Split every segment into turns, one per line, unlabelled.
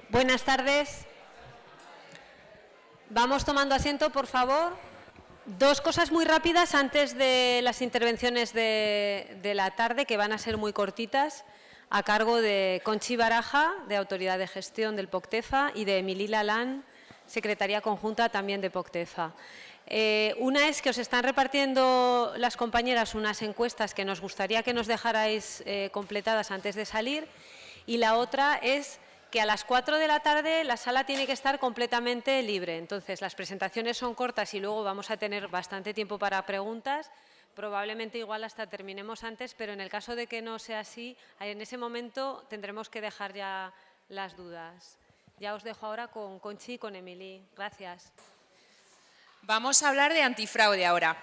Buenas tardes. Vamos tomando asiento, por favor. Dos cosas muy rápidas antes de las intervenciones de la tarde, que van a ser muy cortitas, a cargo de Conchi Baraja, de Autoridad de Gestión del POCTEFA, y de Emily Lalán, Secretaría Conjunta también de POCTEFA. Una es que os están repartiendo las compañeras unas encuestas que nos gustaría que nos dejarais completadas antes de salir, y la otra es que a las 4 de la tarde la sala tiene que estar completamente libre. Entonces, las presentaciones son cortas y luego vamos a tener bastante tiempo para preguntas. Probablemente igual hasta terminemos antes, pero en el caso de que no sea así, en ese momento tendremos que dejar ya las dudas. Ya os dejo ahora con Conchi y con Emily. Gracias.
Vamos a hablar de antifraude ahora.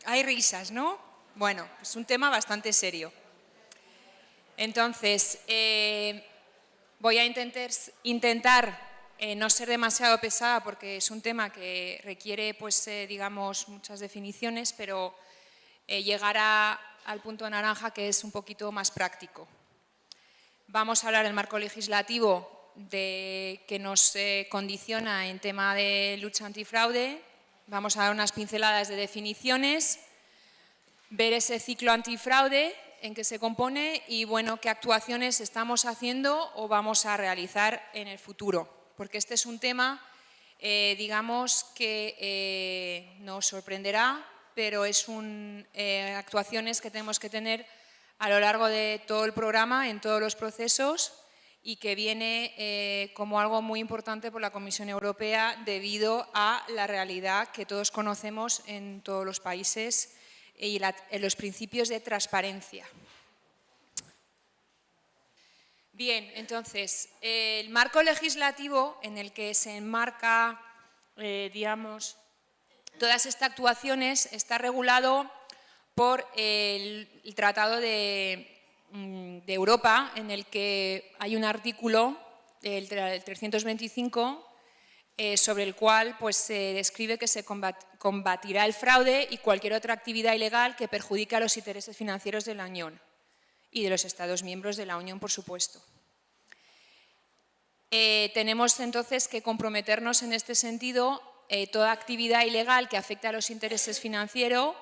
Hay risas, ¿no? Bueno, es un tema bastante serio. Entonces, voy a intentar no ser demasiado pesada porque es un tema que requiere, pues, digamos, muchas definiciones, pero llegar al punto naranja, que es un poquito más práctico. Vamos a hablar del marco legislativo que nos condiciona en tema de lucha antifraude. Vamos a dar unas pinceladas de definiciones, ver ese ciclo antifraude, en qué se compone y, bueno, qué actuaciones estamos haciendo o vamos a realizar en el futuro. Porque este es un tema, digamos, que nos sorprenderá, pero es actuaciones que tenemos que tener a lo largo de todo el programa, en todos los procesos, y que viene como algo muy importante por la Comisión Europea debido a la realidad que todos conocemos en todos los países y en los principios de transparencia. Bien, entonces, el marco legislativo en el que se enmarca, digamos, todas estas actuaciones está regulado por el Tratado de Europa, en el que hay un artículo, el 325, sobre el cual, pues, se describe que se combatirá el fraude y cualquier otra actividad ilegal que perjudique a los intereses financieros de la Unión y de los Estados miembros de la Unión, por supuesto. Tenemos entonces que comprometernos en este sentido toda actividad ilegal que afecte a los intereses financieros,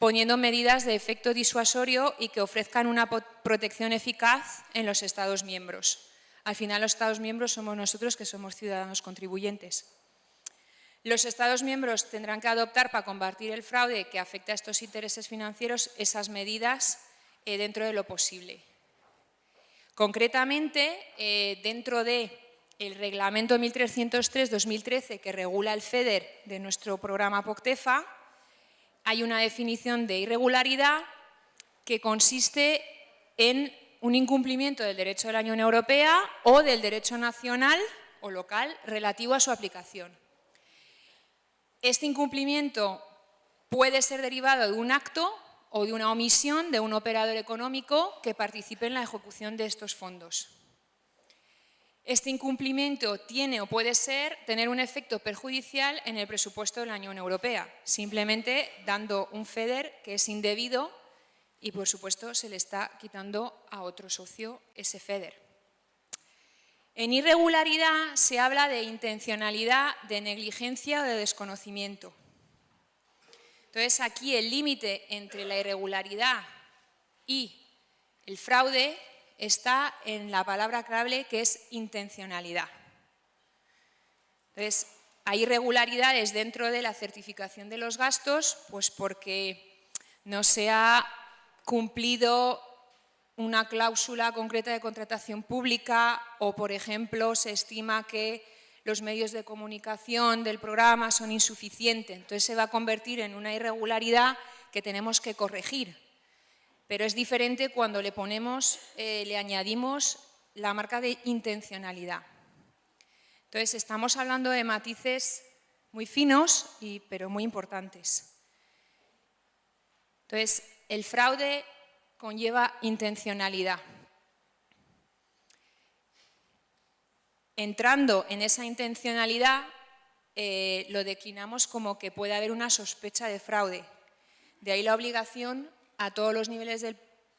poniendo medidas de efecto disuasorio y que ofrezcan una protección eficaz en los Estados miembros. Al final, los Estados miembros somos nosotros, que somos ciudadanos contribuyentes. Los Estados miembros tendrán que adoptar para combatir el fraude que afecta a estos intereses financieros esas medidas dentro de lo posible. Concretamente, dentro del Reglamento 1303-2013, que regula el FEDER de nuestro programa POCTEFA, hay una definición de irregularidad que consiste en un incumplimiento del derecho de la Unión Europea o del derecho nacional o local relativo a su aplicación. Este incumplimiento puede ser derivado de un acto o de una omisión de un operador económico que participe en la ejecución de estos fondos. Este incumplimiento tiene o puede tener un efecto perjudicial en el presupuesto de la Unión Europea, simplemente dando un FEDER que es indebido y, por supuesto, se le está quitando a otro socio ese FEDER. En irregularidad se habla de intencionalidad, de negligencia o de desconocimiento. Entonces, aquí el límite entre la irregularidad y el fraude está en la palabra clave, que es intencionalidad. Entonces, hay irregularidades dentro de la certificación de los gastos, pues porque no se ha cumplido una cláusula concreta de contratación pública o, por ejemplo, se estima que los medios de comunicación del programa son insuficientes. Entonces, se va a convertir en una irregularidad que tenemos que corregir. Pero es diferente cuando le añadimos la marca de intencionalidad. Entonces, estamos hablando de matices muy finos, pero muy importantes. Entonces, el fraude conlleva intencionalidad. Entrando en esa intencionalidad, lo declinamos como que puede haber una sospecha de fraude. De ahí la obligación a todos los niveles del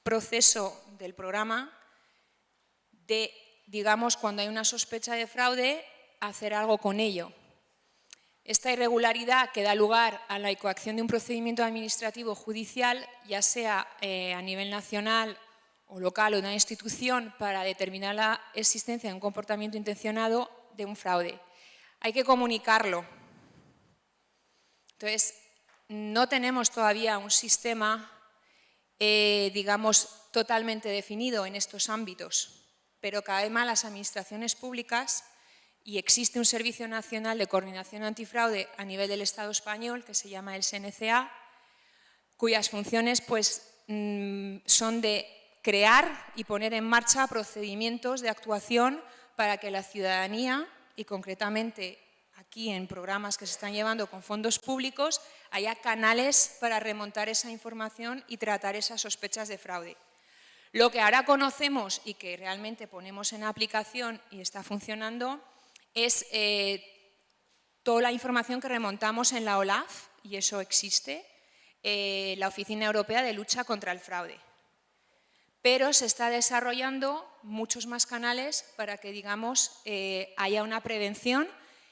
proceso del programa de, digamos, cuando hay una sospecha de fraude, hacer algo con ello. Esta irregularidad que da lugar a la incoacción de un procedimiento administrativo judicial, ya sea a nivel nacional o local o de una institución, para determinar la existencia de un comportamiento intencionado de un fraude. Hay que comunicarlo. Entonces, no tenemos todavía un sistema, digamos, totalmente definido en estos ámbitos, pero cada vez más las administraciones públicas, y existe un Servicio Nacional de Coordinación Antifraude a nivel del Estado español, que se llama el SNCA, cuyas funciones pues, son de crear y poner en marcha procedimientos de actuación para que la ciudadanía, y concretamente aquí en programas que se están llevando con fondos públicos, haya canales para remontar esa información y tratar esas sospechas de fraude. Lo que ahora conocemos y que realmente ponemos en aplicación y está funcionando es toda la información que remontamos en la OLAF, y eso existe, la Oficina Europea de Lucha contra el Fraude. Pero se está desarrollando muchos más canales para que, digamos, haya una prevención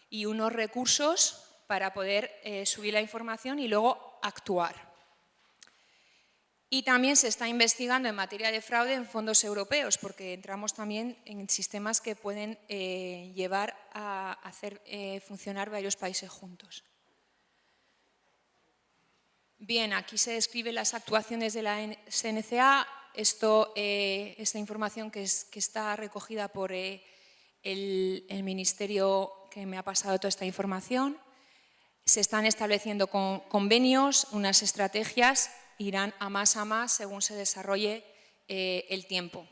y unos recursos para poder subir la información y luego actuar. Y también se está investigando en materia de fraude en fondos europeos, porque entramos también en sistemas que pueden llevar a hacer funcionar varios países juntos. Bien, aquí se describen las actuaciones de la SNCA. Esta información que está recogida por el ministerio que me ha pasado toda esta información. Se están estableciendo convenios, unas estrategias, irán a más según se desarrolle el tiempo.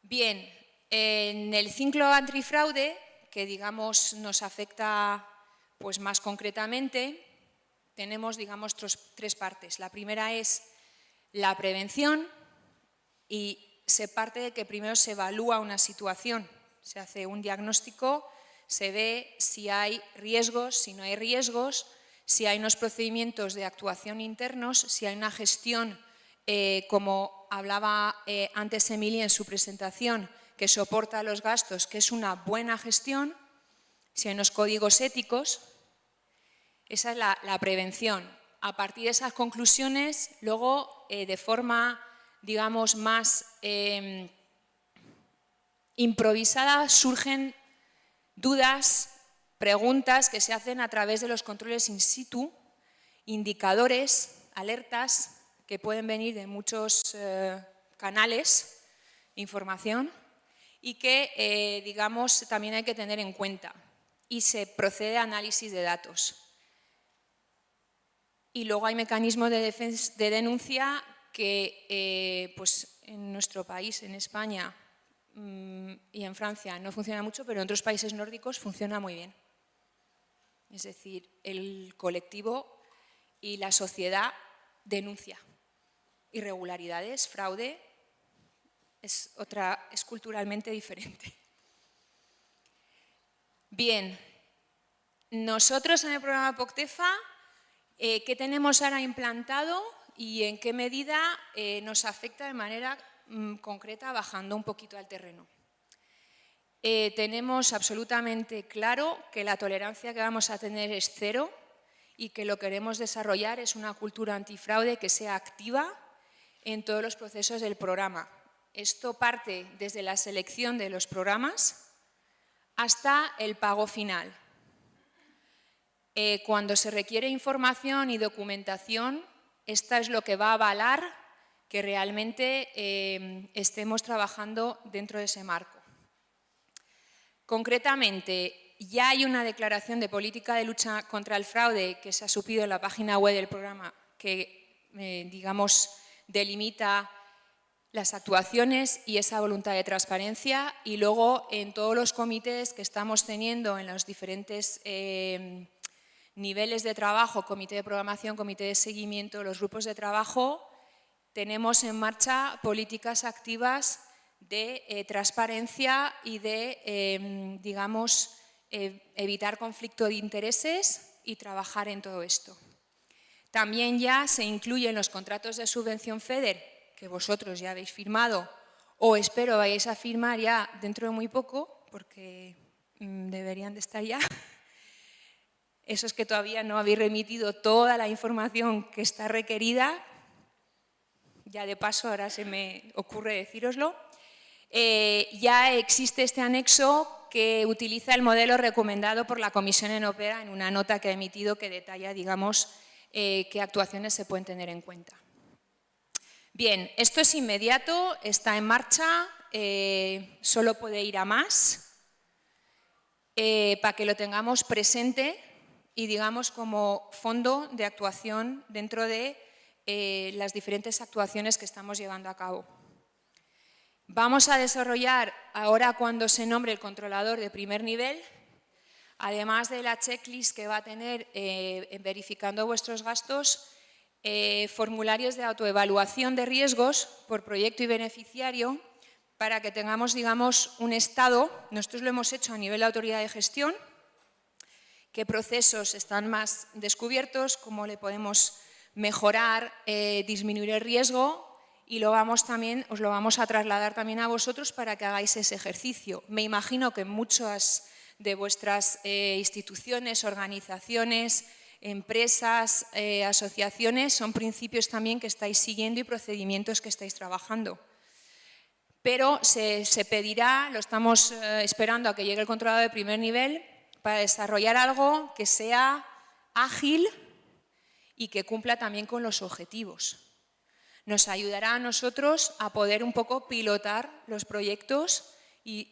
Bien, en el ciclo antifraude, que digamos nos afecta pues, más concretamente, tenemos digamos tres partes. La primera es la prevención, y se parte de que primero se evalúa una situación, se hace un diagnóstico, se ve si hay riesgos, si no hay riesgos, si hay unos procedimientos de actuación internos, si hay una gestión, como hablaba antes Emilia en su presentación, que soporta los gastos, que es una buena gestión, si hay unos códigos éticos. Esa es la prevención. A partir de esas conclusiones, luego, de forma, digamos, más improvisada, surgen dudas, preguntas que se hacen a través de los controles in situ, indicadores, alertas que pueden venir de muchos canales de información y que, digamos, también hay que tener en cuenta. Y se procede a análisis de datos. Y luego hay mecanismos de denuncia que pues en nuestro país, en España y en Francia no funciona mucho, pero en otros países nórdicos funciona muy bien. Es decir, el colectivo y la sociedad denuncia irregularidades, fraude, es culturalmente diferente. Bien, nosotros en el programa POCTEFA, ¿qué tenemos ahora implantado y en qué medida nos afecta de manera concreta, bajando un poquito al terreno? Tenemos absolutamente claro que la tolerancia que vamos a tener es cero y que lo que queremos desarrollar es una cultura antifraude que sea activa en todos los procesos del programa. Esto parte desde la selección de los programas hasta el pago final. Cuando se requiere información y documentación, esta es lo que va a avalar que realmente estemos trabajando dentro de ese marco. Concretamente, ya hay una declaración de política de lucha contra el fraude que se ha subido en la página web del programa que, digamos, delimita las actuaciones y esa voluntad de transparencia, y luego en todos los comités que estamos teniendo en los diferentes niveles de trabajo, comité de programación, comité de seguimiento, los grupos de trabajo, tenemos en marcha políticas activas de transparencia y de, digamos, evitar conflicto de intereses y trabajar en todo esto. También ya se incluyen los contratos de subvención FEDER, que vosotros ya habéis firmado, o espero vayáis a firmar ya dentro de muy poco, porque deberían de estar ya. Esos que todavía no habéis remitido toda la información que está requerida, ya de paso ahora se me ocurre decíroslo. Ya existe este anexo que utiliza el modelo recomendado por la Comisión Europea en una nota que ha emitido que detalla, digamos, qué actuaciones se pueden tener en cuenta. Bien, esto es inmediato, está en marcha, solo puede ir a más, para que lo tengamos presente y, digamos, como fondo de actuación dentro de las diferentes actuaciones que estamos llevando a cabo. Vamos a desarrollar, ahora cuando se nombre el controlador de primer nivel, además de la checklist que va a tener verificando vuestros gastos, formularios de autoevaluación de riesgos por proyecto y beneficiario para que tengamos, digamos, un estado. Nosotros lo hemos hecho a nivel de autoridad de gestión, qué procesos están más descubiertos, cómo le podemos mejorar, disminuir el riesgo, y os lo vamos a trasladar también a vosotros para que hagáis ese ejercicio. Me imagino que muchas de vuestras instituciones, organizaciones, empresas, asociaciones, son principios también que estáis siguiendo y procedimientos que estáis trabajando. Pero se pedirá, lo estamos esperando a que llegue el controlador de primer nivel, para desarrollar algo que sea ágil y que cumpla también con los objetivos. Nos ayudará a nosotros a poder un poco pilotar los proyectos y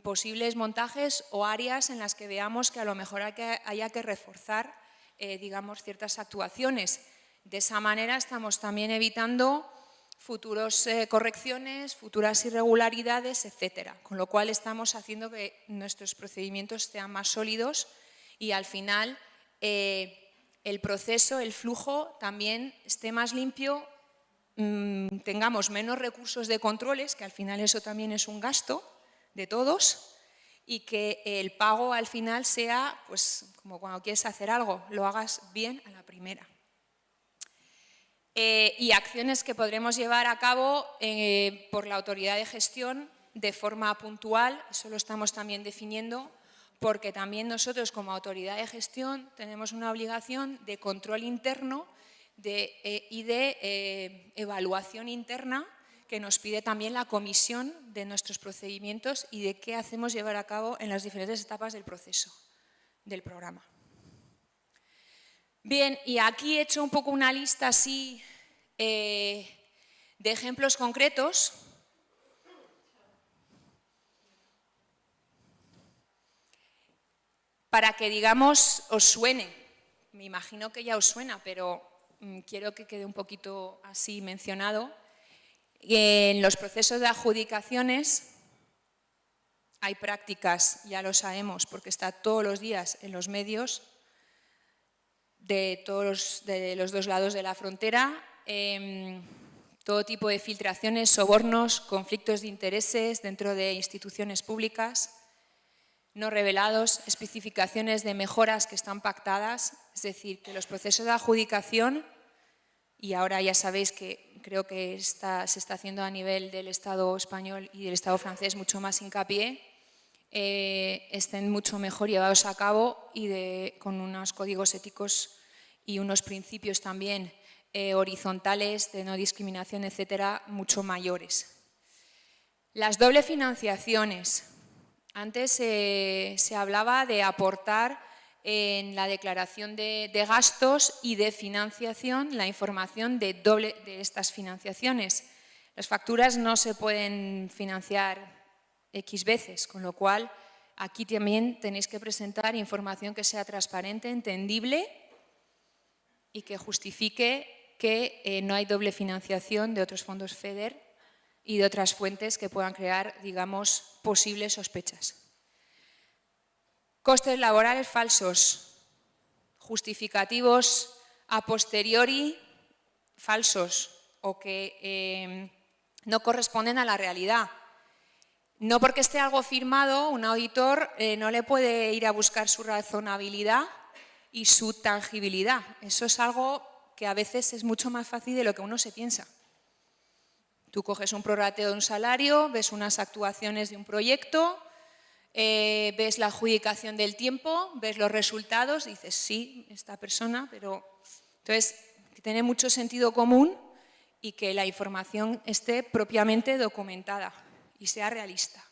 posibles montajes o áreas en las que veamos que a lo mejor haya que reforzar, digamos, ciertas actuaciones. De esa manera estamos también evitando futuras correcciones, futuras irregularidades, etcétera. Con lo cual estamos haciendo que nuestros procedimientos sean más sólidos y al final el proceso, el flujo también esté más limpio, tengamos menos recursos de controles, que al final eso también es un gasto de todos, y que el pago al final sea, pues, como cuando quieres hacer algo, lo hagas bien a la primera. Y acciones que podremos llevar a cabo por la autoridad de gestión de forma puntual, eso lo estamos también definiendo, porque también nosotros como autoridad de gestión tenemos una obligación de control interno y de evaluación interna que nos pide también la comisión de nuestros procedimientos y de qué hacemos llevar a cabo en las diferentes etapas del proceso del programa. Bien, y aquí he hecho un poco una lista así de ejemplos concretos. Para que, digamos, os suene. Me imagino que ya os suena, pero quiero que quede un poquito así mencionado. En los procesos de adjudicaciones hay prácticas, ya lo sabemos, porque está todos los días en los medios de los dos lados de la frontera, todo tipo de filtraciones, sobornos, conflictos de intereses dentro de instituciones públicas, no revelados, especificaciones de mejoras que están pactadas, es decir, que los procesos de adjudicación, y ahora ya sabéis que creo que se está haciendo a nivel del Estado español y del Estado francés mucho más hincapié, estén mucho mejor llevados a cabo y con unos códigos éticos y unos principios también horizontales de no discriminación, etcétera, mucho mayores. Las doble financiaciones. Antes se hablaba de aportar en la declaración de gastos y de financiación la información de estas financiaciones. Las facturas no se pueden financiar X veces, con lo cual aquí también tenéis que presentar información que sea transparente, entendible y que justifique que no hay doble financiación de otros fondos FEDER y de otras fuentes que puedan crear, digamos, posibles sospechas. Costes laborales falsos, justificativos a posteriori falsos o que no corresponden a la realidad. No porque esté algo firmado, un auditor no le puede ir a buscar su razonabilidad y su tangibilidad. Eso es algo que a veces es mucho más fácil de lo que uno se piensa. Tú coges un prorrateo de un salario, ves unas actuaciones de un proyecto, ves la adjudicación del tiempo, ves los resultados y dices, sí, esta persona, pero... Entonces, que tiene mucho sentido común y que la información esté propiamente documentada y sea realista.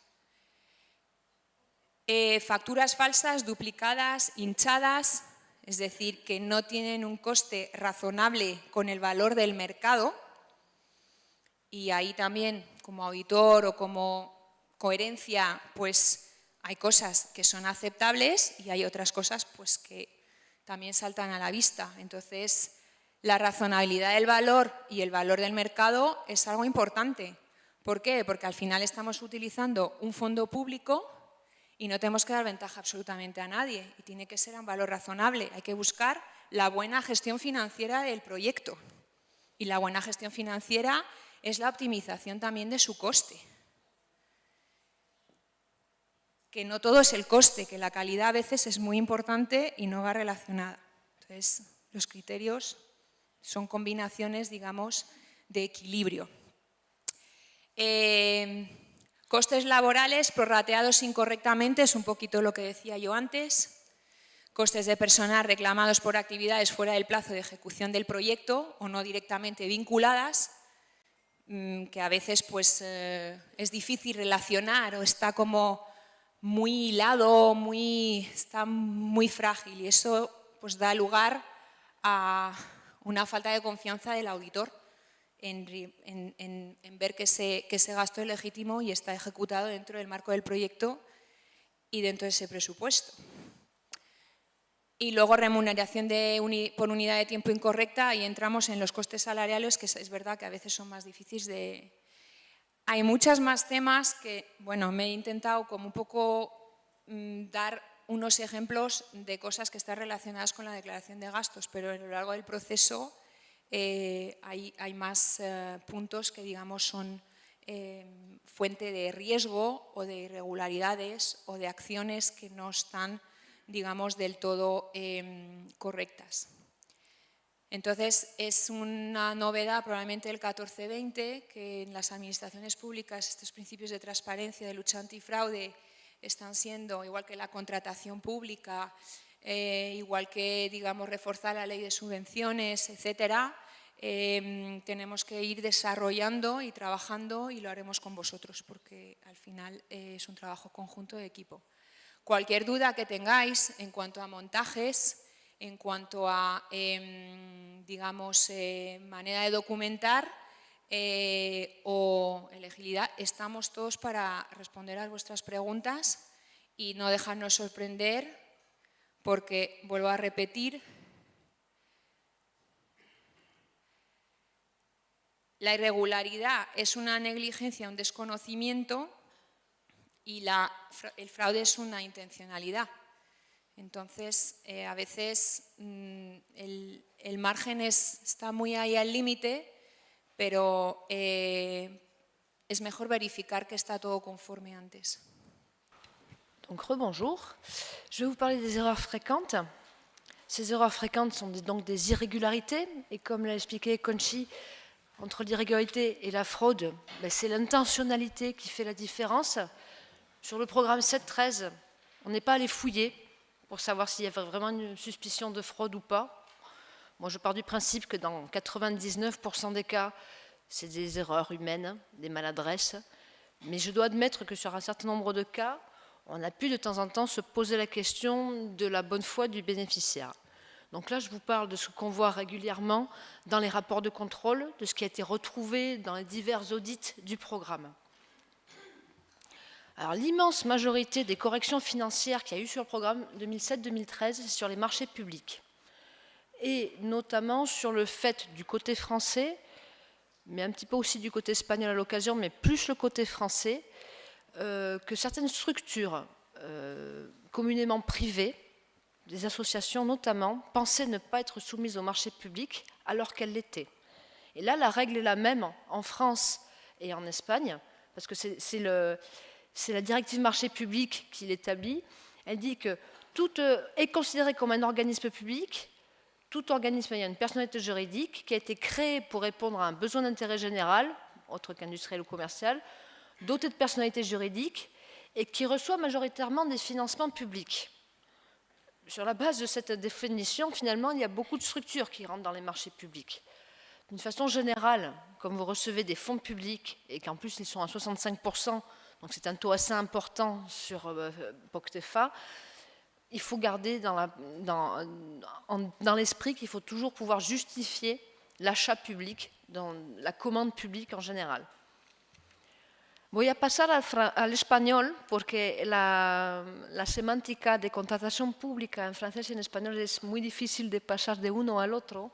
Facturas falsas, duplicadas, hinchadas, es decir, que no tienen un coste razonable con el valor del mercado, y ahí también, como auditor o como coherencia, pues hay cosas que son aceptables y hay otras cosas pues que también saltan a la vista. Entonces, la razonabilidad del valor y el valor del mercado es algo importante. ¿Por qué? Porque al final estamos utilizando un fondo público y no tenemos que dar ventaja absolutamente a nadie y tiene que ser a un valor razonable. Hay que buscar la buena gestión financiera del proyecto y la buena gestión financiera es la optimización también de su coste. Que no todo es el coste, que la calidad a veces es muy importante y no va relacionada. Entonces, los criterios son combinaciones, digamos, de equilibrio. Costes laborales prorrateados incorrectamente, es un poquito lo que decía yo antes. Costes de personal reclamados por actividades fuera del plazo de ejecución del proyecto o no directamente vinculadas, que a veces pues, es difícil relacionar o está como muy hilado, está muy frágil y eso pues, da lugar a una falta de confianza del auditor en ver que ese gasto es legítimo y está ejecutado dentro del marco del proyecto y dentro de ese presupuesto. Y luego remuneración por unidad de tiempo incorrecta, ahí entramos en los costes salariales, que es verdad que a veces son más difíciles de... Hay muchos más temas que, bueno, me he intentado como un poco dar unos ejemplos de cosas que están relacionadas con la declaración de gastos, pero a lo largo del proceso hay más puntos que, digamos, son fuente de riesgo o de irregularidades o de acciones que no están, digamos, del todo correctas. Entonces, es una novedad probablemente el 14-20 que en las administraciones públicas estos principios de transparencia, de lucha antifraude, están siendo, igual que la contratación pública, igual que, digamos, reforzar la ley de subvenciones, etcétera, tenemos que ir desarrollando y trabajando y lo haremos con vosotros porque al final es un trabajo conjunto de equipo. Cualquier duda que tengáis en cuanto a montajes, en cuanto a, digamos, manera de documentar o elegibilidad, estamos todos para responder a vuestras preguntas y no dejarnos sorprender porque, vuelvo a repetir, la irregularidad es una negligencia, un desconocimiento y el fraude es una intencionalidad. Entonces, a veces el margen está muy ahí al límite, pero es mejor verificar que está todo conforme antes.
Donc, rebonjour. Je vais vous parler des erreurs fréquentes. Ces erreurs fréquentes sont donc des irrégularités, et comme l'a expliqué Conchi, entre l'irrégularité et la fraude, c'est l'intentionnalité qui fait la différence. Sur le programme 7.13, on n'est pas allé fouiller pour savoir s'il y avait vraiment une suspicion de fraude ou pas. Moi, je pars du principe que dans 99% des cas, c'est des erreurs humaines, des maladresses. Mais je dois admettre que sur un certain nombre de cas, on a pu de temps en temps se poser la question de la bonne foi du bénéficiaire. Donc là, je vous parle de ce qu'on voit régulièrement dans les rapports de contrôle, de ce qui a été retrouvé dans les divers audits du programme. Alors, l'immense majorité des corrections financières qu'il y a eu sur le programme 2007-2013, c'est sur les marchés publics. Et notamment sur le fait du côté français, mais un petit peu aussi du côté espagnol à l'occasion, mais plus le côté français, que certaines structures communément privées, des associations notamment, pensaient ne pas être soumises au marché public alors qu'elles l'étaient. Et là, la règle est la même en France et en Espagne, parce que c'est la directive marché public qui l'établit. Elle dit que tout est considéré comme un organisme public, tout organisme ayant une personnalité juridique qui a été créé pour répondre à un besoin d'intérêt général, autre qu'industriel ou commercial, doté de personnalité juridique et qui reçoit majoritairement des financements publics. Sur la base de cette définition, finalement, il y a beaucoup de structures qui rentrent dans les marchés publics. D'une façon générale, comme vous recevez des fonds publics et qu'en plus ils sont à 65%, donc c'est un taux assez important sur POCTEFA, il faut garder dans l'esprit qu'il faut toujours pouvoir justifier l'achat public, dans la commande publique en général. Voy a pasar al español porque la semántica de contratación pública en francés y en español es muy difícil de pasar de uno al otro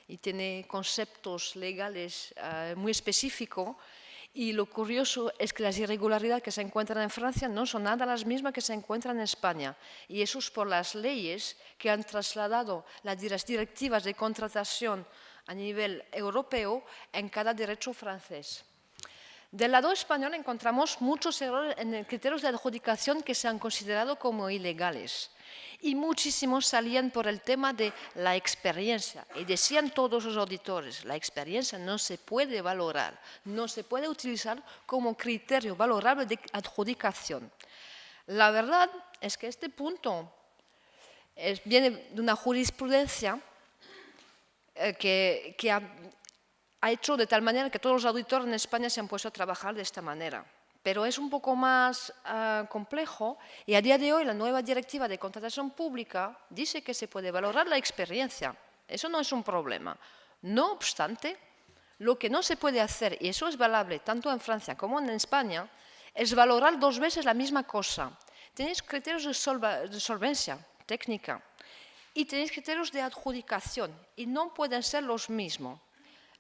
y tiene conceptos legales muy específicos. Y lo curioso es que las irregularidades que se encuentran en Francia no son nada las mismas que se encuentran en España. Y eso es por las leyes que han trasladado las directivas de contratación a nivel europeo en cada derecho francés. Del lado español encontramos muchos errores en criterios de adjudicación que se han considerado como ilegales. Y muchísimos salían por el tema de la experiencia. Y decían todos los auditores, la experiencia no se puede valorar, no se puede utilizar como criterio valorable de adjudicación. La verdad es que este punto viene de una jurisprudencia que ha hecho de tal manera que todos los auditores en España se han puesto a trabajar de esta manera. Pero es un poco más complejo y a día de hoy la nueva directiva de contratación pública dice que se puede valorar la experiencia. Eso no es un problema. No obstante, lo que no se puede hacer, y eso es valable tanto en Francia como en España, es valorar dos veces la misma cosa. Tenéis criterios de solvencia técnica y tenéis criterios de adjudicación y no pueden ser los mismos.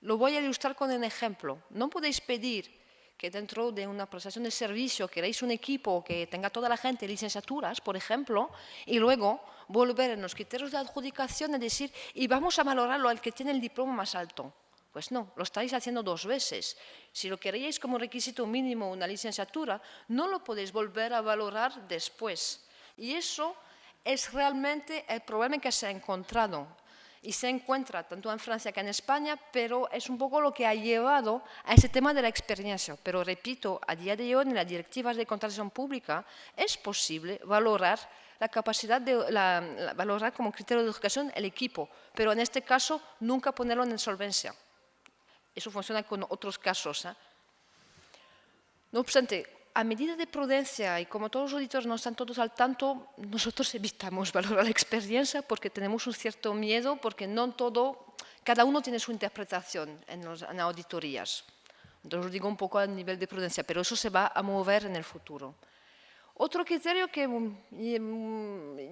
Lo voy a ilustrar con un ejemplo. No podéis pedir que dentro de una prestación de servicio queréis un equipo que tenga toda la gente licenciaturas, por ejemplo, y luego volver en los criterios de adjudicación y decir, y vamos a valorarlo al que tiene el diploma más alto. Pues no, lo estáis haciendo dos veces. Si lo queréis como requisito mínimo una licenciatura, no lo podéis volver a valorar después. Y eso es realmente el problema que se ha encontrado. Y se encuentra tanto en Francia que en España, pero es un poco lo que ha llevado a ese tema de la experiencia. Pero repito, a día de hoy en las directivas de contratación pública es posible valorar la capacidad de valorar como criterio de educación el equipo, pero en este caso nunca ponerlo en insolvencia. Eso funciona con otros casos. No obstante, a medida de prudencia y como todos los auditores no están todos al tanto, nosotros evitamos valorar la experiencia porque tenemos un cierto miedo, porque no todo, cada uno tiene su interpretación en auditorías. Entonces os digo un poco a nivel de prudencia, pero eso se va a mover en el futuro. Otro criterio que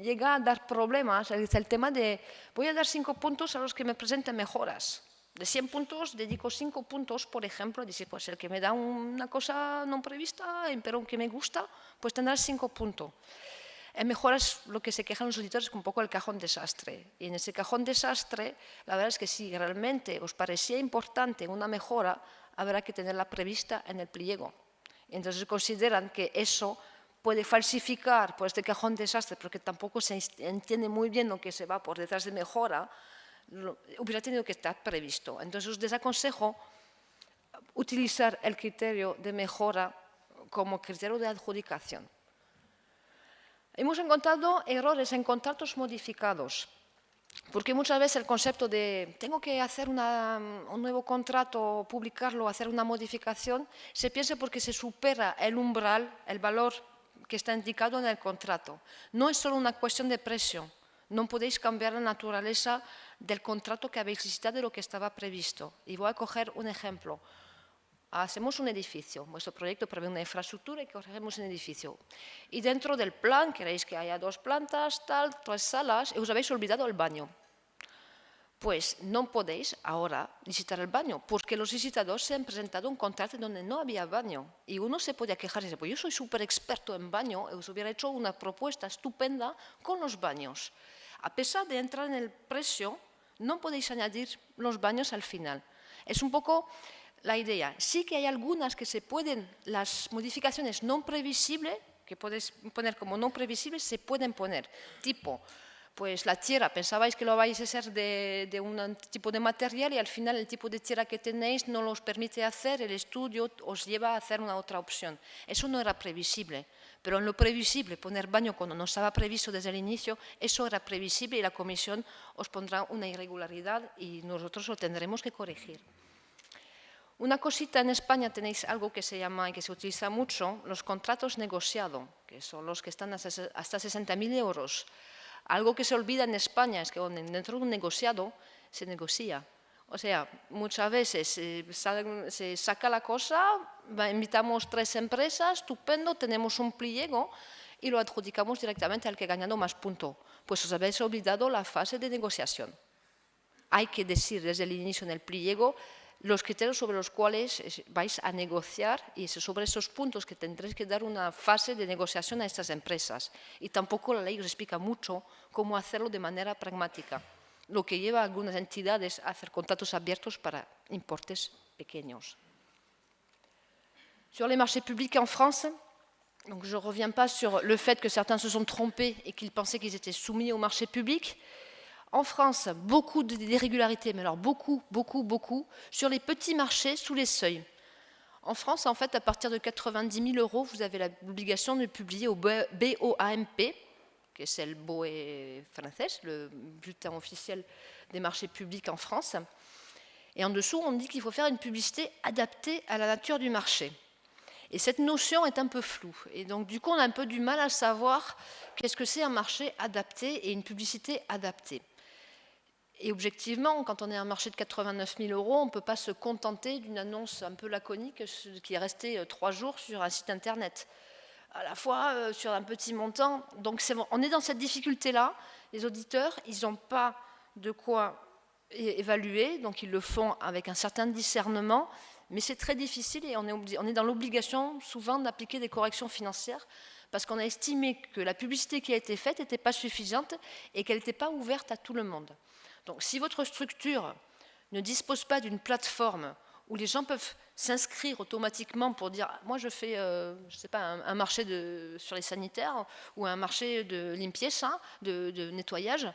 llega a dar problemas es el tema de voy a dar 5 puntos a los que me presenten mejoras. De 100 puntos, dedico 5 puntos, por ejemplo, dice, pues el que me da una cosa no prevista, pero que me gusta, pues tendrá 5 puntos. En mejoras, lo que se quejan los auditores es un poco el cajón desastre. Y en ese cajón desastre, la verdad es que si realmente os parecía importante una mejora, habrá que tenerla prevista en el pliego. Entonces consideran que eso puede falsificar por este cajón desastre, porque tampoco se entiende muy bien lo que se va por detrás de mejora, hubiera tenido que estar previsto. Entonces os desaconsejo utilizar el criterio de mejora como criterio de adjudicación. Hemos encontrado errores en contratos modificados, porque muchas veces el concepto de tengo que hacer un nuevo contrato, publicarlo, hacer una modificación, se piensa porque se supera el umbral, el valor que está indicado en el contrato. No es solo una cuestión de precio. No podéis cambiar la naturaleza del contrato que habéis licitado de lo que estaba previsto. Y voy a coger un ejemplo. Hacemos un edificio. Vuestro proyecto prevé una infraestructura y cogemos un edificio. Y dentro del plan queréis que haya 2 plantas, 3 salas, y os habéis olvidado el baño. Pues no podéis ahora licitar el baño, porque los licitadores se han presentado un contrato donde no había baño. Y uno se podía quejar y decir, pues yo soy súper experto en baño, y os hubiera hecho una propuesta estupenda con los baños. A pesar de entrar en el precio, no podéis añadir los baños al final. Es un poco la idea. Sí que hay algunas que se pueden, las modificaciones no previsibles, que podéis poner como no previsibles, se pueden poner. Tipo, pues la tierra, pensabais que lo vais a hacer de un tipo de material y al final el tipo de tierra que tenéis no los permite hacer, el estudio os lleva a hacer una otra opción. Eso no era previsible, pero en lo previsible, poner baño cuando no estaba previsto desde el inicio, eso era previsible y la comisión os pondrá una irregularidad y nosotros lo tendremos que corregir. Una cosita, en España tenéis algo que se llama y que se utiliza mucho, los contratos negociados, que son los que están hasta 60.000 euros. Algo que se olvida en España es que dentro de un negociado se negocia. O sea, muchas veces se saca la cosa, invitamos 3 empresas, estupendo, tenemos un pliego y lo adjudicamos directamente al que ha ganado más puntos. Pues os habéis olvidado la fase de negociación. Hay que decir desde el inicio en el pliego los criterios sobre los cuales vais a negociar y sobre esos puntos que tendréis que dar una fase de negociación a estas empresas. Y tampoco la ley os explica mucho cómo hacerlo de manera pragmática, lo que lleva a algunas entidades a hacer contratos abiertos para importes pequeños. Sur les marchés publics en France, donc je ne reviens pas sur le fait que certains se sont trompés et qu'ils pensaient qu'ils étaient soumis au marché public. En France, beaucoup d'irrégularités, mais alors beaucoup, sur les petits marchés sous les seuils. En France, en fait, à partir de 90 000 euros, vous avez l'obligation de publier au BOAMP, qui est le BOE français, le bulletin officiel des marchés publics en France. Et en dessous, on dit qu'il faut faire une publicité adaptée à la nature du marché. Et cette notion est un peu floue. Et donc, du coup, on a un peu du mal à savoir qu'est-ce que c'est un marché adapté et une publicité adaptée. Et objectivement, quand on est à un marché de 89 000 euros, on ne peut pas se contenter d'une annonce un peu laconique qui est restée 3 jours sur un site internet. À la fois sur un petit montant. Donc on est dans cette difficulté-là. Les auditeurs, ils n'ont pas de quoi évaluer, donc ils le font avec un certain discernement, mais c'est très difficile et on est dans l'obligation souvent d'appliquer des corrections financières parce qu'on a estimé que la publicité qui a été faite n'était pas suffisante et qu'elle n'était pas ouverte à tout le monde. Donc si votre structure ne dispose pas d'une plateforme où les gens peuvent s'inscrire automatiquement pour dire « moi je fais je sais pas, un marché sur les sanitaires ou un marché de limpieza, de nettoyage »,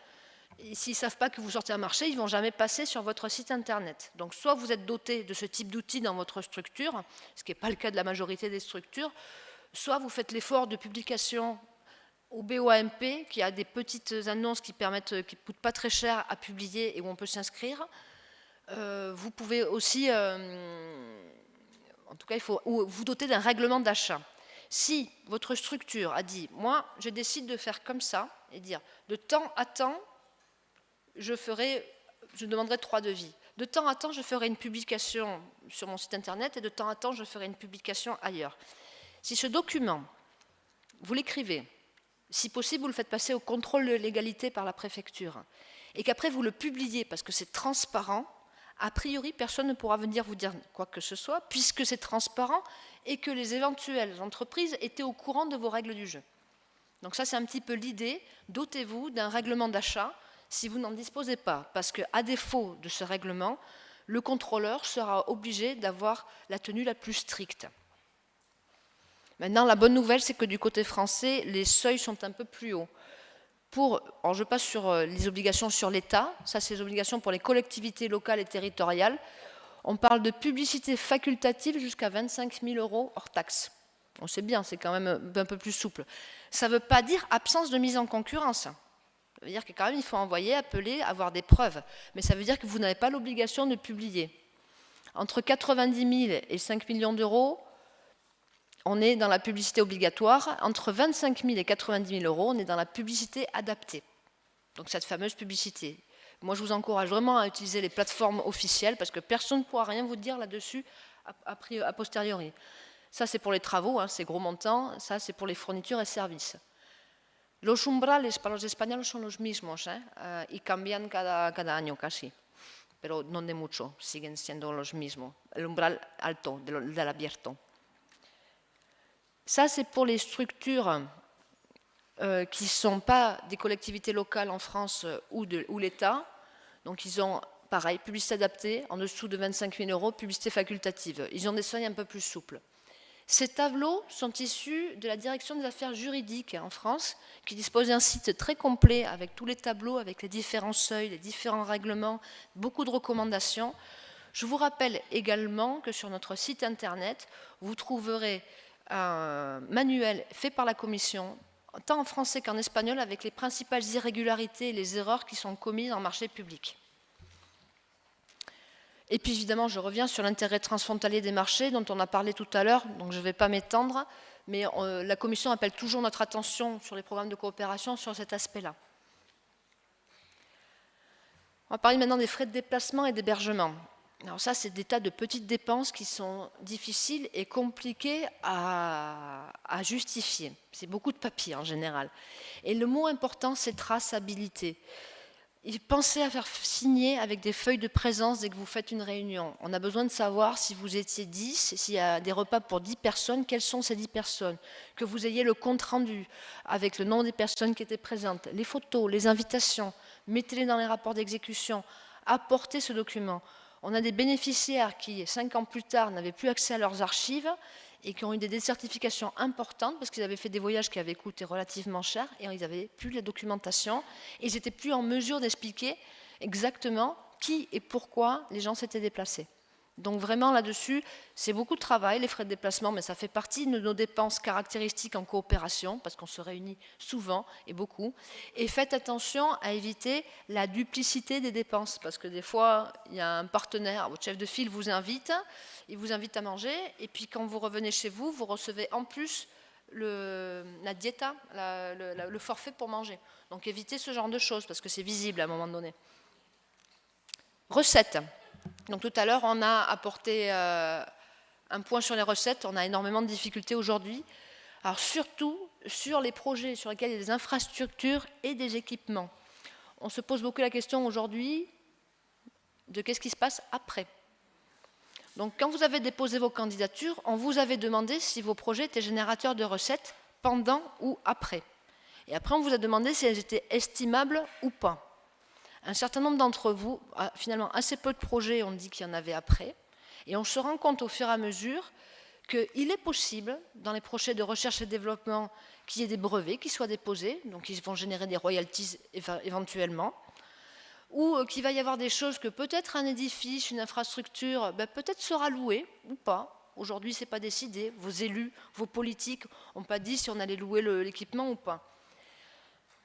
et s'ils ne savent pas que vous sortez un marché, ils ne vont jamais passer sur votre site internet. Donc soit vous êtes doté de ce type d'outils dans votre structure, ce qui n'est pas le cas de la majorité des structures, soit vous faites l'effort de publication au BOAMP, qui a des petites annonces qui ne coûtent pas très cher à publier et où on peut s'inscrire. Vous pouvez aussi, en tout cas, il faut vous doter d'un règlement d'achat. Si votre structure a dit, moi, je décide de faire comme ça, et dire, de temps à temps, je demanderai 3 devis. De temps à temps, je ferai une publication sur mon site internet et de temps à temps, je ferai une publication ailleurs. Si ce document, vous l'écrivez, si possible, vous le faites passer au contrôle de légalité par la préfecture et qu'après vous le publiez parce que c'est transparent, a priori, personne ne pourra venir vous dire quoi que ce soit puisque c'est transparent et que les éventuelles entreprises étaient au courant de vos règles du jeu. Donc ça, c'est un petit peu l'idée. Dotez-vous d'un règlement d'achat si vous n'en disposez pas, parce qu'à défaut de ce règlement, le contrôleur sera obligé d'avoir la tenue la plus stricte. Maintenant, la bonne nouvelle, c'est que du côté français, les seuils sont un peu plus hauts. Alors je passe sur les obligations sur l'État, ça c'est les obligations pour les collectivités locales et territoriales. On parle de publicité facultative jusqu'à 25 000 euros hors taxe. On sait bien, c'est quand même un peu plus souple. Ça ne veut pas dire absence de mise en concurrence. Ça veut dire que quand même il faut envoyer, appeler, avoir des preuves. Mais ça veut dire que vous n'avez pas l'obligation de publier. Entre 90 000 et 5 millions d'euros, on est dans la publicité obligatoire. Entre 25 000 et 90 000 euros, on est dans la publicité adaptée. Donc cette fameuse publicité. Moi, je vous encourage vraiment à utiliser les plateformes officielles parce que personne ne pourra rien vous dire là-dessus a posteriori. Ça, c'est pour les travaux, hein, c'est gros montants. Ça, c'est pour les fournitures et services. Los umbrales para los españoles son los mismos y cambian cada año casi, pero no de mucho, siguen siendo los mismos. El umbral alto del abierto. Ça, c'est pour les structures qui ne sont pas des collectivités locales en France ou l'État. Donc, ils ont, pareil, publicité adaptée, en dessous de 25 000 euros, publicité facultative. Ils ont des seuils un peu plus souples. Ces tableaux sont issus de la direction des affaires juridiques en France, qui dispose d'un site très complet avec tous les tableaux, avec les différents seuils, les différents règlements, beaucoup de recommandations. Je vous rappelle également que sur notre site internet, vous trouverez un manuel fait par la Commission, tant en français qu'en espagnol, avec les principales irrégularités et les erreurs qui sont commises en marché public. Et puis évidemment, je reviens sur l'intérêt transfrontalier des marchés dont on a parlé tout à l'heure, donc je ne vais pas m'étendre, mais la Commission appelle toujours notre attention sur les programmes de coopération sur cet aspect-là. On va parler maintenant des frais de déplacement et d'hébergement. Alors ça, c'est des tas de petites dépenses qui sont difficiles et compliquées à justifier. C'est beaucoup de papier en général. Et le mot important, c'est traçabilité. Pensez à faire signer avec des feuilles de présence dès que vous faites une réunion. On a besoin de savoir si vous étiez 10, s'il y a des repas pour 10 personnes, quelles sont ces 10 personnes. Que vous ayez le compte rendu avec le nom des personnes qui étaient présentes, les photos, les invitations, mettez-les dans les rapports d'exécution, apportez ce document. On a des bénéficiaires qui, 5 ans plus tard, n'avaient plus accès à leurs archives et qui ont eu des décertifications importantes parce qu'ils avaient fait des voyages qui avaient coûté relativement cher et ils n'avaient plus la documentation et ils n'étaient plus en mesure d'expliquer exactement qui et pourquoi les gens s'étaient déplacés. Donc vraiment là-dessus, c'est beaucoup de travail, les frais de déplacement, mais ça fait partie de nos dépenses caractéristiques en coopération, parce qu'on se réunit souvent et beaucoup. Et faites attention à éviter la duplicité des dépenses, parce que des fois, il y a un partenaire, votre chef de file vous invite, il vous invite à manger, et puis quand vous revenez chez vous, vous recevez en plus la dieta, le forfait pour manger. Donc évitez ce genre de choses, parce que c'est visible à un moment donné. Recettes. Donc tout à l'heure, on a apporté un point sur les recettes. On a énormément de difficultés aujourd'hui. Alors surtout sur les projets sur lesquels il y a des infrastructures et des équipements. On se pose beaucoup la question aujourd'hui de qu'est-ce qui se passe après. Donc quand vous avez déposé vos candidatures, on vous avait demandé si vos projets étaient générateurs de recettes pendant ou après. Et après, on vous a demandé si elles étaient estimables ou pas. Un certain nombre d'entre vous, finalement assez peu de projets, on dit qu'il y en avait après, et on se rend compte au fur et à mesure qu'il est possible, dans les projets de recherche et développement, qu'il y ait des brevets qui soient déposés, donc ils vont générer des royalties éventuellement, ou qu'il va y avoir des choses que peut-être un édifice, une infrastructure, peut-être sera loué ou pas. Aujourd'hui, ce n'est pas décidé. Vos élus, vos politiques n'ont pas dit si on allait louer l'équipement ou pas.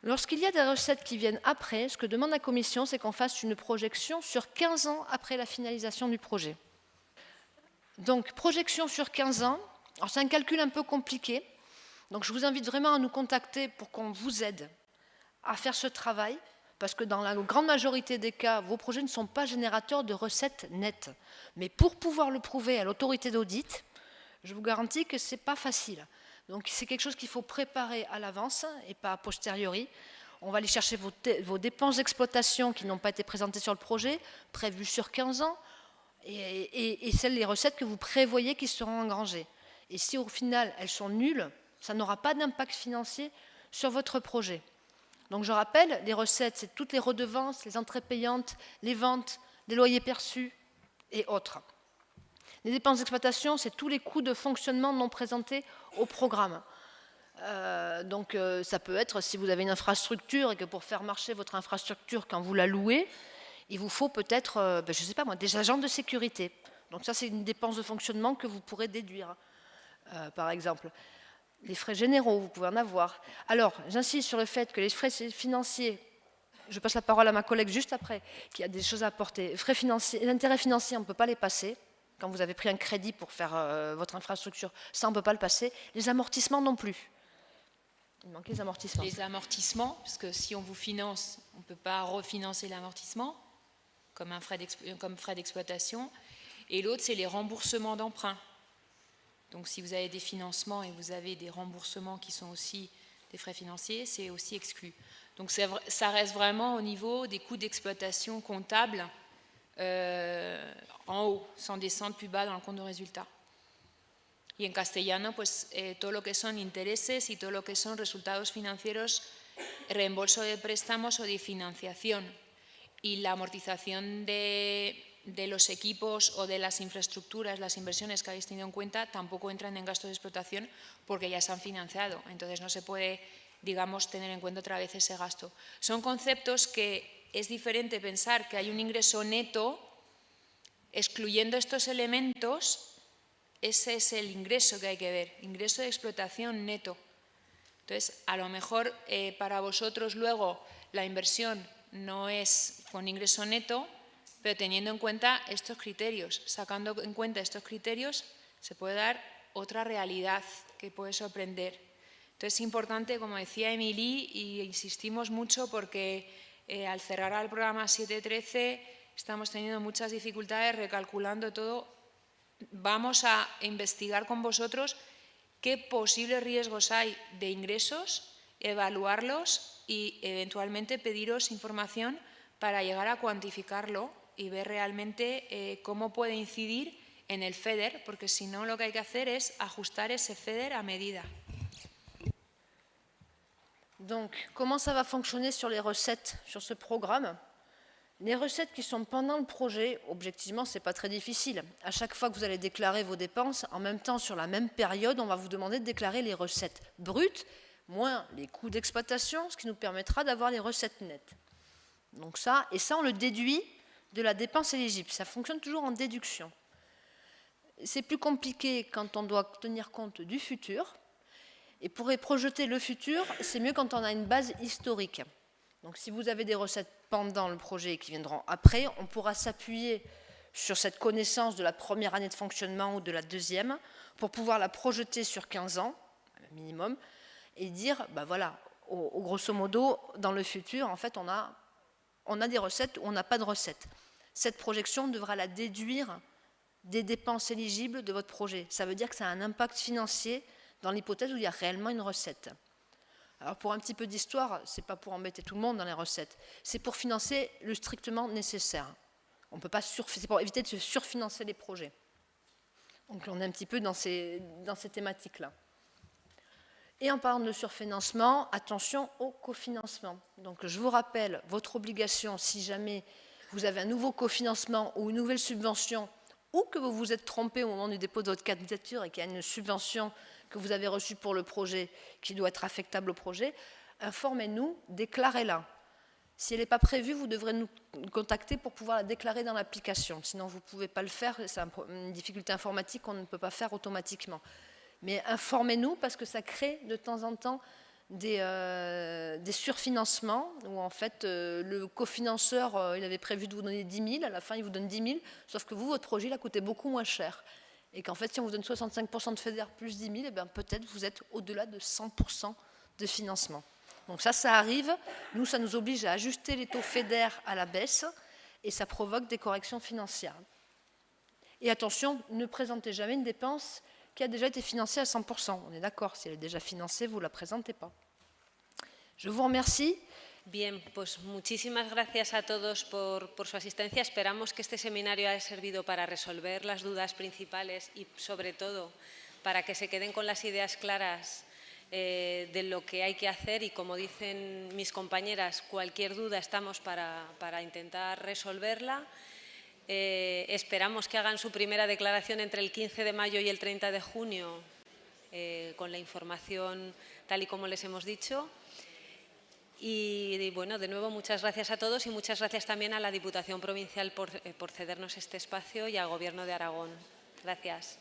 Lorsqu'il y a des recettes qui viennent après, ce que demande la Commission, c'est qu'on fasse une projection sur 15 ans après la finalisation du projet. Donc, projection sur 15 ans, alors c'est un calcul un peu compliqué, donc je vous invite vraiment à nous contacter pour qu'on vous aide à faire ce travail, parce que dans la grande majorité des cas, vos projets ne sont pas générateurs de recettes nettes. Mais pour pouvoir le prouver à l'autorité d'audit, je vous garantis que ce n'est pas facile. Donc c'est quelque chose qu'il faut préparer à l'avance et pas a posteriori. On va aller chercher vos dépenses d'exploitation qui n'ont pas été présentées sur le projet, prévues sur 15 ans, et celles les recettes que vous prévoyez qui seront engrangées. Et si au final elles sont nulles, ça n'aura pas d'impact financier sur votre projet. Donc je rappelle, les recettes, c'est toutes les redevances, les entrées payantes, les ventes, les loyers perçus et autres. Les dépenses d'exploitation, c'est tous les coûts de fonctionnement non présentés au programme. Donc ça peut être, si vous avez une infrastructure et que pour faire marcher votre infrastructure, quand vous la louez, il vous faut peut-être, je ne sais pas moi, des agents de sécurité. Donc ça, c'est une dépense de fonctionnement que vous pourrez déduire, par exemple. Les frais généraux, vous pouvez en avoir. Alors, j'insiste sur le fait que les frais financiers, je passe la parole à ma collègue juste après, qui a des choses à apporter. Frais financiers, les intérêts financiers, on ne peut pas les passer. Quand vous avez pris un crédit pour faire votre infrastructure, ça, on ne peut pas le passer. Les amortissements non plus. Il manque les amortissements.
Les amortissements, parce que si on vous finance, on ne peut pas refinancer l'amortissement, comme frais d'exploitation. Et l'autre, c'est les remboursements d'emprunts. Donc si vous avez des financements et vous avez des remboursements qui sont aussi des frais financiers, c'est aussi exclu. Donc ça reste vraiment au niveau des coûts d'exploitation comptables en haut, sans descendre plus bas dans le compte de résultat. Y en castellano, pues todo lo que son intereses y todo lo que son resultados financieros, reembolso de préstamos o de financiación. Y la amortización de de los equipos o de las infraestructuras, las inversiones que habéis tenido en cuenta, tampoco entran en gastos de explotación porque ya se han financiado. Entonces, no se puede, digamos, tener en cuenta otra vez ese gasto. Son conceptos que es diferente pensar que hay un ingreso neto, excluyendo estos elementos, ese es el ingreso que hay que ver, ingreso de explotación neto. Entonces, a lo mejor para vosotros luego la inversión no es con ingreso neto, pero teniendo en cuenta estos criterios, sacando en cuenta estos criterios, se puede dar otra realidad que puede sorprender. Entonces es importante, como decía Emily, y insistimos mucho porque al cerrar al programa 7.13 estamos teniendo muchas dificultades recalculando todo. Vamos a investigar con vosotros qué posibles riesgos hay de ingresos, evaluarlos y eventualmente pediros información para llegar a cuantificarlo y ver realmente cómo puede incidir en el FEDER, porque si no lo que hay que hacer es ajustar ese FEDER a medida.
Donc, comment ça va fonctionner sur les recettes, sur ce programme? Les recettes qui sont pendant le projet, objectivement, ce n'est pas très difficile. À chaque fois que vous allez déclarer vos dépenses, en même temps, sur la même période, on va vous demander de déclarer les recettes brutes, moins les coûts d'exploitation, ce qui nous permettra d'avoir les recettes nettes. Donc ça, et ça, on le déduit de la dépense éligible. Ça fonctionne toujours en déduction. C'est plus compliqué quand on doit tenir compte du futur. Et pour projeter le futur, c'est mieux quand on a une base historique. Donc si vous avez des recettes pendant le projet qui viendront après, on pourra s'appuyer sur cette connaissance de la première année de fonctionnement ou de la deuxième pour pouvoir la projeter sur 15 ans, minimum, et dire, ben voilà, au grosso modo, dans le futur, en fait, on a des recettes ou on n'a pas de recettes. Cette projection devra la déduire des dépenses éligibles de votre projet. Ça veut dire que ça a un impact financier dans l'hypothèse où il y a réellement une recette. Alors pour un petit peu d'histoire, ce n'est pas pour embêter tout le monde dans les recettes, c'est pour financer le strictement nécessaire. On peut pas c'est pour éviter de se surfinancer les projets. Donc on est un petit peu dans ces thématiques-là. Et en parlant de surfinancement, attention au cofinancement. Donc je vous rappelle votre obligation, si jamais vous avez un nouveau cofinancement ou une nouvelle subvention, ou que vous vous êtes trompé au moment du dépôt de votre candidature et qu'il y a une subvention que vous avez reçue pour le projet qui doit être affectable au projet, informez-nous, déclarez-la. Si elle n'est pas prévue, vous devrez nous contacter pour pouvoir la déclarer dans l'application. Sinon, vous ne pouvez pas le faire, c'est une difficulté informatique qu'on ne peut pas faire automatiquement. Mais informez-nous parce que ça crée de temps en temps des surfinancements où en fait le cofinanceur il avait prévu de vous donner 10 000, à la fin il vous donne 10 000, sauf que vous, votre projet, il a coûté beaucoup moins cher. Et qu'en fait, si on vous donne 65% de FEDER plus 10 000, eh bien, peut-être vous êtes au-delà de 100% de financement. Donc ça arrive. Nous, ça nous oblige à ajuster les taux FEDER à la baisse et ça provoque des corrections financières. Et attention, ne présentez jamais une dépense qui a déjà été financée à 100%. On est d'accord, si elle est déjà financée, vous ne la présentez pas. Je vous remercie.
Bien, pues muchísimas gracias a todos por su asistencia. Esperamos que este seminario haya servido para resolver las dudas principales y, sobre todo, para que se queden con las ideas claras de lo que hay que hacer y, como dicen mis compañeras, cualquier duda estamos para intentar resolverla. Esperamos que hagan su primera declaración entre el 15 de mayo y el 30 de junio con la información tal y como les hemos dicho. Y bueno, de nuevo muchas gracias a todos y muchas gracias también a la Diputación Provincial por cedernos este espacio y al Gobierno de Aragón. Gracias.